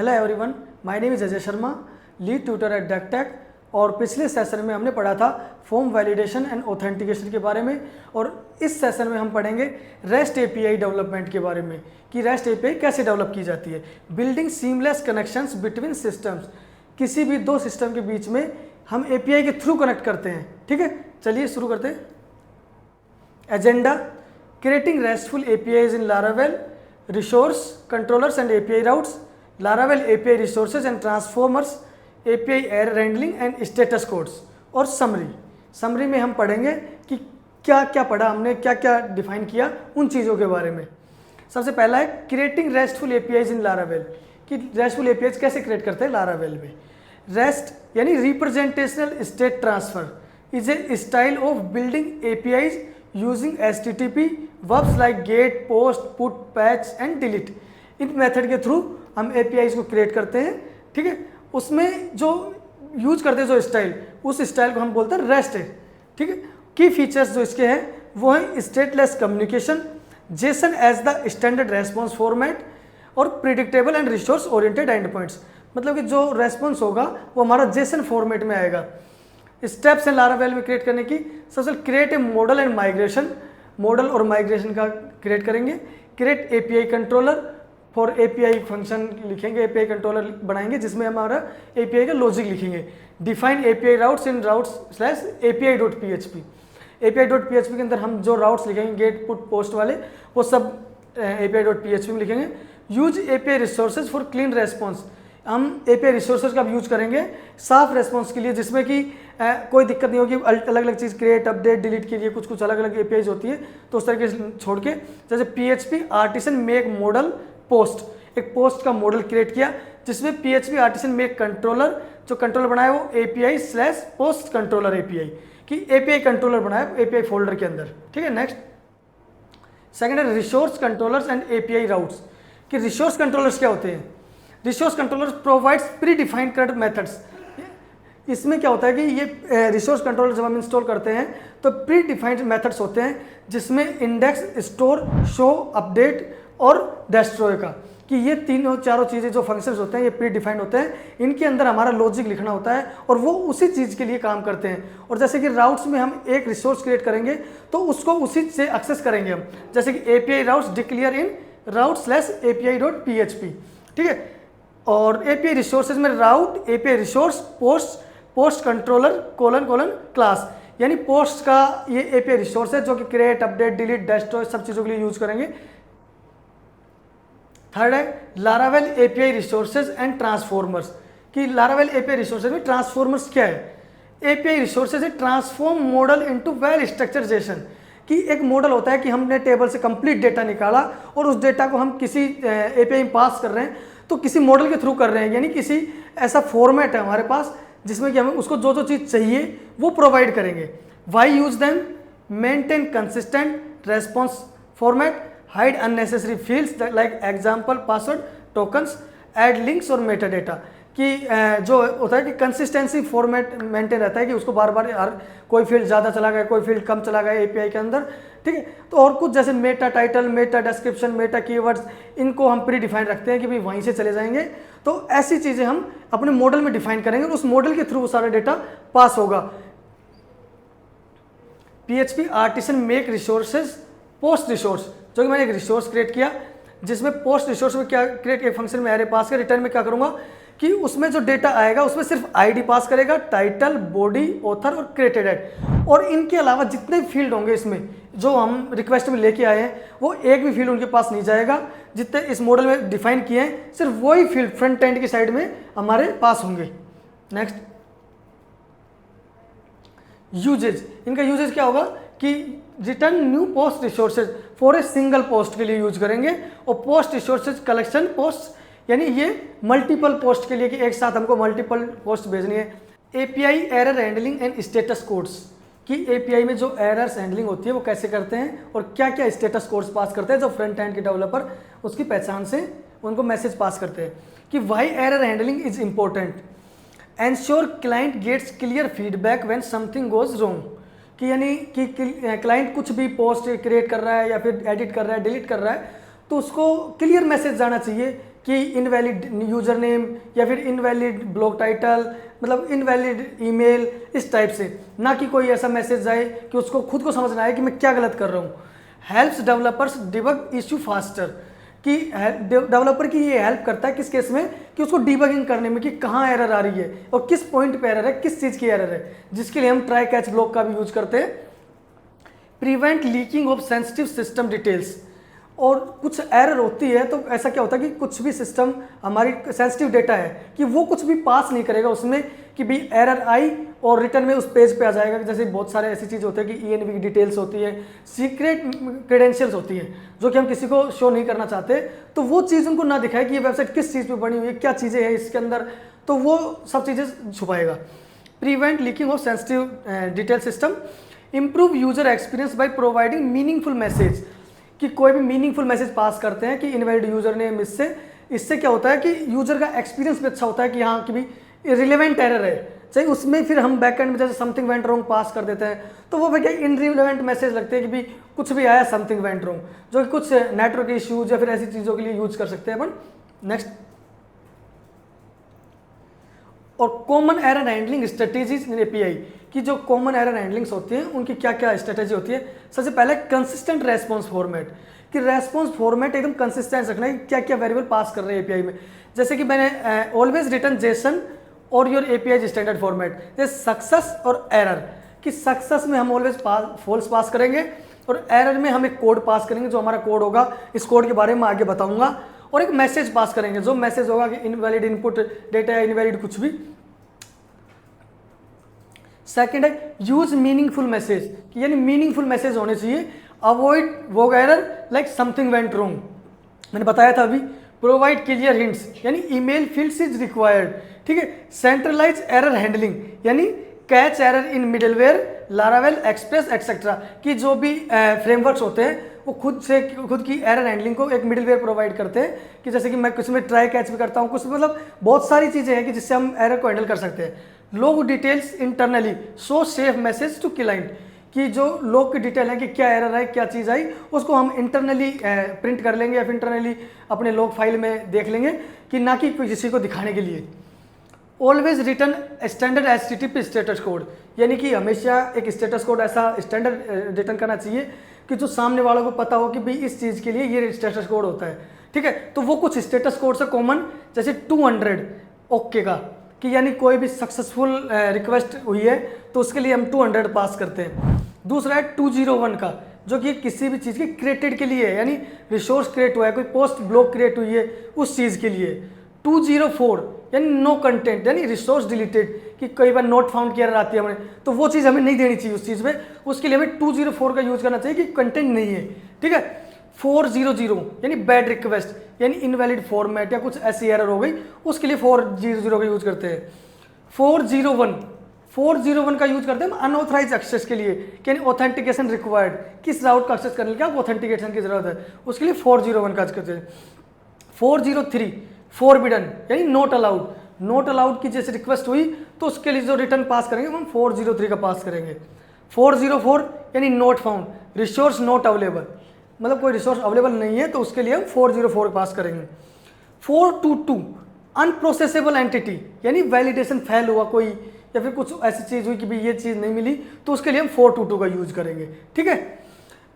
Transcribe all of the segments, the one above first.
Hello everyone, my name is Ajay Sharma, lead tutor at Dectech. और पिछले session में हमने पढ़ा था फॉर्म वैलिडेशन एंड ऑथेंटिकेशन के बारे में, और इस सेशन में हम पढ़ेंगे रेस्ट एपीआई डेवलपमेंट के बारे में कि रेस्ट एपीआई कैसे डेवलप की जाती है। Building seamless connections between systems, किसी भी दो सिस्टम के बीच में हम एपीआई के थ्रू कनेक्ट करते हैं। ठीक है, चलिए शुरू करते हैं। Agenda: creating restful APIs in Laravel, resource controllers and API routes, Laravel API resources and transformers, API error handling and status codes. और समरी में हम पढ़ेंगे कि क्या क्या पढ़ा हमने, क्या क्या डिफाइन किया उन चीज़ों के बारे में। सबसे पहला है क्रिएटिंग रेस्टफुल एपीआईज इन लारावेल, कि रेस्टफुल एपीआईज कैसे क्रिएट करते हैं लारावेल में। रेस्ट यानी representational state transfer is a style of building APIs using HTTP verbs like get, post, put, patch and delete. In method के थ्रू हम APIs को create करते हैं। ठीक है, उसमें जो यूज करते हैं जो स्टाइल, उस स्टाइल को हम बोलते हैं रेस्ट है। ठीक है, की फीचर्स जो इसके हैं वो है stateless communication, JSON as the standard response format, और predictable and resource oriented endpoints. मतलब कि जो रेस्पॉन्स होगा वो हमारा जेसन फॉर्मेट में आएगा। स्टेप्स हैं लारावेल में क्रिएट करने की। सबसे create a model and migration, model और माइग्रेशन का क्रिएट करेंगे। Create API controller, for API function लिखेंगे, एपीआई कंट्रोलर बनाएंगे जिसमें हमारा एपीआई का लॉजिक लिखेंगे। Define API routes in routes slash API dot PHP. API dot PHP के अंदर हम जो राउट्स लिखेंगे गेट, पुट, पोस्ट वाले, वो सब एपीआई डॉट पीएचपी में लिखेंगे। Use API resources for clean response, हम एपीआई रिसोर्सेज का यूज करेंगे साफ रेस्पॉन्स के लिए, जिसमें कि कोई दिक्कत नहीं होगी। अलग अलग चीज़ क्रिएट, अपडेट, डिलीट के लिए कुछ अलग अलग एपीआईज होती है, तो उस तरीके से छोड़ के, जैसे PHP artisan make model post, एक पोस्ट का मॉडल क्रिएट किया जिसमें पीएचपी आर्टिसन मेक कंट्रोलर, जो कंट्रोलर बनाया वो API slash post controller API, कि एपीआई कंट्रोलर बनाया एपीआई फोल्डर के अंदर। ठीक है, नेक्स्ट सेकंड है resource controllers and API routes, कि रिसोर्स कंट्रोलर्स क्या होते हैं। Resource controllers provides pre defined current methods. इसमें क्या होता है कि ये रिसोर्स कंट्रोलर जब हम इंस्टॉल करते हैं तो प्री डिफाइंड मेथड्स होते हैं, जिसमें इंडेक्स, स्टोर, शो, अपडेट और डेस्ट्रॉय का, कि ये तीनों चारों चीज़ें जो फंक्शंस होते हैं ये प्री डिफाइंड होते हैं। इनके अंदर हमारा लॉजिक लिखना होता है और वो उसी चीज़ के लिए काम करते हैं। और जैसे कि राउट्स में हम एक रिसोर्स क्रिएट करेंगे तो उसको उसी से एक्सेस करेंगे हम, जैसे कि API routes declare in route slash API dot PHP. ठीक है, और एपीआई रिसोर्सेज में route, API resource, post controller colon class, यानी पोस्ट का ये एपीआई रिसोर्स है जो कि क्रिएट, अपडेट, डिलीट, डेस्ट्रॉय सब चीज़ों के लिए यूज करेंगे। थर्ड है Laravel API resources and transformers, कि लारावेल एपीआई रिसोर्सेज में ट्रांसफॉर्मर्स क्या है। एपीआई रिसोर्सेज है transform model into well structure Jason, कि एक मॉडल होता है कि हमने टेबल से कंप्लीट डेटा निकाला और उस डेटा को हम किसी एपीआई में पास कर रहे हैं, तो किसी मॉडल के थ्रू कर रहे हैं, यानी किसी ऐसा फॉर्मेट है हमारे पास जिसमें कि हमें उसको जो जो चीज़ चाहिए वो प्रोवाइड करेंगे। Why use them, maintain consistent response format, hide unnecessary fields like example, password, tokens, add links और मेटा डेटा, कि जो होता है कि कंसिस्टेंसी फॉर्मेट मेंटेन रहता है, कि उसको बार बार हर कोई फील्ड ज़्यादा चला गया, कोई फील्ड कम चला गया एपीआई के अंदर। ठीक है, तो और कुछ जैसे Meta title, Meta description, Meta keywords, इनको हम प्री डिफाइन रखते हैं कि भाई वहीं से चले जाएंगे। तो ऐसी चीज़ें हम अपने मॉडल में डिफाइन करेंगे और उस मॉडल के थ्रू वो सारा डेटा पास होगा। PHP artisan make resources post resource, जो कि मैंने एक रिसोर्स क्रिएट किया जिसमें पोस्ट रिसोर्स में क्या क्रिएट, एक फंक्शन में एरे पास कर, रिटर्न में क्या करूँगा कि उसमें जो डेटा आएगा उसमें सिर्फ आईडी पास करेगा, टाइटल, बॉडी, ऑथर और क्रिएटेड एड, और इनके अलावा जितने फील्ड होंगे इसमें जो हम रिक्वेस्ट में लेके आए हैं वो एक भी फील्ड उनके पास नहीं जाएगा। जितने इस मॉडल में डिफाइन किए हैं सिर्फ वही फील्ड फ्रंट एंड की साइड में हमारे पास होंगे। नेक्स्ट यूजेज, इनका यूजेज क्या होगा कि return new post resources for a single post के लिए यूज करेंगे, और पोस्ट रिसोर्सेज कलेक्शन पोस्ट, यानी ये मल्टीपल पोस्ट के लिए कि एक साथ हमको मल्टीपल पोस्ट भेजनी है। API error handling and status codes, कि एपीआई में जो एरर्स हैंडलिंग होती है वो कैसे करते हैं और क्या क्या स्टेटस कोड्स पास करते हैं, जो फ्रंट एंड के डेवलपर उसकी पहचान से उनको मैसेज पास करते हैं। कि why error handling is important, ensure client gets clear feedback when something goes wrong, कि यानी कि क्लाइंट कुछ भी पोस्ट क्रिएट कर रहा है या फिर एडिट कर रहा है, डिलीट कर रहा है, तो उसको क्लियर मैसेज जाना चाहिए कि इनवैलिड यूज़र नेम या फिर इनवैलिड ब्लॉक टाइटल, मतलब इनवैलिड ईमेल, इस टाइप से, ना कि कोई ऐसा मैसेज आए कि उसको खुद को समझना आए कि मैं क्या गलत कर रहा हूँ। Helps developers debug issue faster, कि डेवलपर की ये हेल्प करता है किस केस में, कि उसको डिबगिंग करने में कि कहाँ एरर आ रही है और किस पॉइंट पे एरर है, किस चीज़ की एरर है, जिसके लिए हम ट्राई कैच ब्लॉक का भी यूज करते हैं। Prevent leaking of sensitive system details, और कुछ एरर होती है तो ऐसा क्या होता है कि कुछ भी सिस्टम हमारी सेंसिटिव डेटा है कि वो कुछ भी पास नहीं करेगा उसमें, कि भी एरर आई और रिटर्न में उस पेज पे आ जाएगा। जैसे बहुत सारे ऐसी चीज़ होते हैं कि ENV की डिटेल्स होती है, सीक्रेट क्रेडेंशियल्स होती है जो कि हम किसी को शो नहीं करना चाहते, तो वो चीज़ उनको ना दिखाए कि ये वेबसाइट किस चीज़ पे बनी हुई है, क्या चीज़ें हैं इसके अंदर, तो वो सब चीज़ें छुपाएगा। Prevent leaking of sensitive detail system. Improve user experience by providing meaningful message, कि कोई भी मीनिंगफुल मैसेज पास करते हैं कि इनवैलिड यूजर नेम, इससे क्या होता है कि यूजर का एक्सपीरियंस भी अच्छा होता है कि हाँ कि भी रिलेवेंट एरर है, चाहे उसमें फिर हम बैकएंड में जैसे समथिंग वेंट रॉन्ग पास कर देते हैं तो वो क्या इनरिलेवेंट मैसेज लगते हैं कि भी कुछ भी आया समथिंग वेंट रॉन्ग, जो कि कुछ नेटवर्क इश्यूज या फिर ऐसी चीज़ों के लिए यूज कर सकते हैं अपन। नेक्स्ट, और कॉमन एरर हैंडलिंग स्ट्रेटेजीज इन API, कि जो कॉमन एरर हैंडलिंग्स होती हैं उनकी क्या क्या स्ट्रेटेजी होती है। सबसे पहले कंसिस्टेंट रेस्पॉन्स फॉर्मेट, कि रेस्पॉन्स फॉर्मेट एकदम कंसिस्टेंट रखना है, क्या क्या वेरिएबल पास कर रहे हैं API में। जैसे कि मैंने ऑलवेज रिटर्न जेसन और योर API स्टैंडर्ड फॉर्मेट, जैसे सक्सेस और एरर, कि सक्सेस में हम ऑलवेज फॉल्स पास करेंगे और एरर में हम एक कोड पास करेंगे, जो हमारा कोड होगा इस कोड के बारे में आगे बताऊंगा, और एक मैसेज पास करेंगे, जो मैसेज होगा कि इनवैलिड इनपुट डेटा या इनवैलिड कुछ भी। सेकंड है यूज मीनिंगफुल मैसेज, कि यानी मीनिंगफुल मैसेज होने चाहिए। अवॉइड वो error like something went wrong, मैंने बताया था अभी। प्रोवाइड क्लियर हिंट्स, यानी ईमेल फील्ड्स इज रिक्वायर्ड, ठीक है। सेंट्रलाइज एरर हैंडलिंग, यानी catch error in middleware, Laravel, express etcetera, कि जो भी फ्रेमवर्क्स होते हैं वो खुद की एरर हैंडलिंग को एक मिडलवेयर प्रोवाइड करते हैं, कि जैसे कि मैं कुछ में ट्राई कैच भी करता हूँ, कुछ मतलब बहुत सारी चीज़ें हैं कि जिससे हम एरर को हैंडल कर सकते हैं। Log details internally so safe message to client, कि जो लॉग की डिटेल है कि क्या एरर है, क्या चीज़ आई, उसको हम इंटरनली प्रिंट कर लेंगे या फिर इंटरनली अपने लॉग फाइल में देख लेंगे, कि ना कि किसी को दिखाने के लिए। Always return standard HTTP status code, यानी कि हमेशा एक स्टेटस कोड ऐसा स्टैंडर्ड रिटर्न करना चाहिए कि जो सामने वालों को पता हो कि भाई इस चीज़ के लिए ये स्टेटस कोड होता है, ठीक है। तो वो कुछ स्टेटस कोड से कॉमन, जैसे 200 ओके का, कि यानी कोई भी सक्सेसफुल रिक्वेस्ट हुई है तो उसके लिए हम 200 पास करते हैं। दूसरा है 201 का, जो कि किसी भी चीज़ की क्रिएटेड के लिए है, यानी रिसोर्स क्रिएट हुआ है, कोई पोस्ट ब्लॉक क्रिएट हुई है उस चीज़ के लिए। 204 यानी नो कंटेंट, यानी रिसोर्स डिलीटेड, कि कई बार नोट फाउंड की एरर आती है हमें, तो वो चीज़ हमें नहीं देनी चाहिए उस चीज़ में, उसके लिए हमें 204 का यूज़ करना चाहिए कि कंटेंट नहीं है, ठीक है। 400 यानी बैड रिक्वेस्ट, यानी इनवैलिड फॉर्मेट या कुछ ऐसी एरर हो गई, उसके लिए 400 का यूज़ करते हैं। 401 का यूज करते हैं हम अनऑथराइज एक्सेस के लिए, यानी ऑथेंटिकेशन रिक्वायर्ड, किस राउट का एक्सेस करने के लिए ऑथेंटिकेशन की जरूरत है, उसके लिए 401 का यूज करते हैं। 403 फॉरबिडन, यानी नॉट अलाउड की जैसे रिक्वेस्ट हुई तो उसके लिए जो रिटर्न पास करेंगे हम 403 का पास करेंगे। 404 यानी not found, resource not available, मतलब कोई रिसोर्स अवेलेबल नहीं है तो उसके लिए हम 404 पास करेंगे। 422 अनप्रोसेसेबल एंटिटी, यानी वैलिडेशन फेल हुआ कोई या फिर कुछ ऐसी चीज़ हुई कि भाई ये चीज़ नहीं मिली तो उसके लिए हम 422 का यूज करेंगे, ठीक है।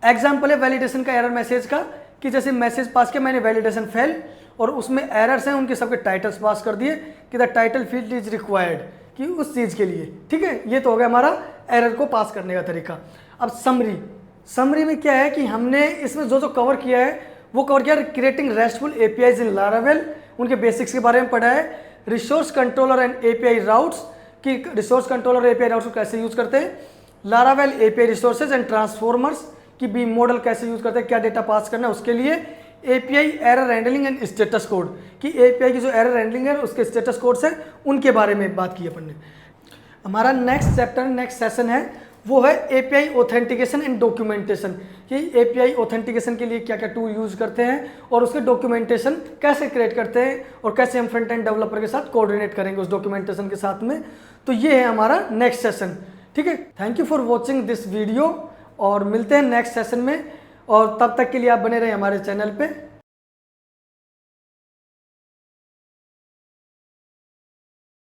एग्जाम्पल है वैलिडेशन का एरर मैसेज का, कि जैसे मैसेज पास किया मैंने वैलिडेशन फेल और उसमें एरर्स हैं उनके सबके टाइटल्स पास कर दिए कि the title field is required, कि उस चीज़ के लिए, ठीक है। ये तो हो गया हमारा एरर को पास करने का तरीका। अब समरी में क्या है कि हमने इसमें जो कवर किया है वो कवर किया क्रिएटिंग रेस्टफुल APIs इन लारावेल, उनके बेसिक्स के बारे में पढ़ा है। Resource controller and API routes, कि रिसोर्स कंट्रोलर API राउट्स को कैसे यूज करते हैं। Laravel API resources and transformers, कि बी मॉडल कैसे यूज करते हैं, क्या डेटा पास करना है उसके लिए। API error handling and status code, कि API की जो एरर हैंडलिंग है उसके स्टेटस कोड्स है उनके बारे में बात की अपन ने। हमारा नेक्स्ट चैप्टर नेक्स्ट सेशन है वो है API ऑथेंटिकेशन एंड डॉक्यूमेंटेशन, कि API ऑथेंटिकेशन के लिए क्या क्या टूल यूज करते हैं और उसके डॉक्यूमेंटेशन कैसे क्रिएट करते हैं और कैसे हम फ्रंट एंड डेवलपर के साथ कोऑर्डिनेट करेंगे उस डॉक्यूमेंटेशन के साथ में। तो ये है हमारा नेक्स्ट सेशन, ठीक है। Thank you for watching this video और मिलते हैं नेक्स्ट सेशन में, और तब तक के लिए आप बने रहे हमारे चैनल पे।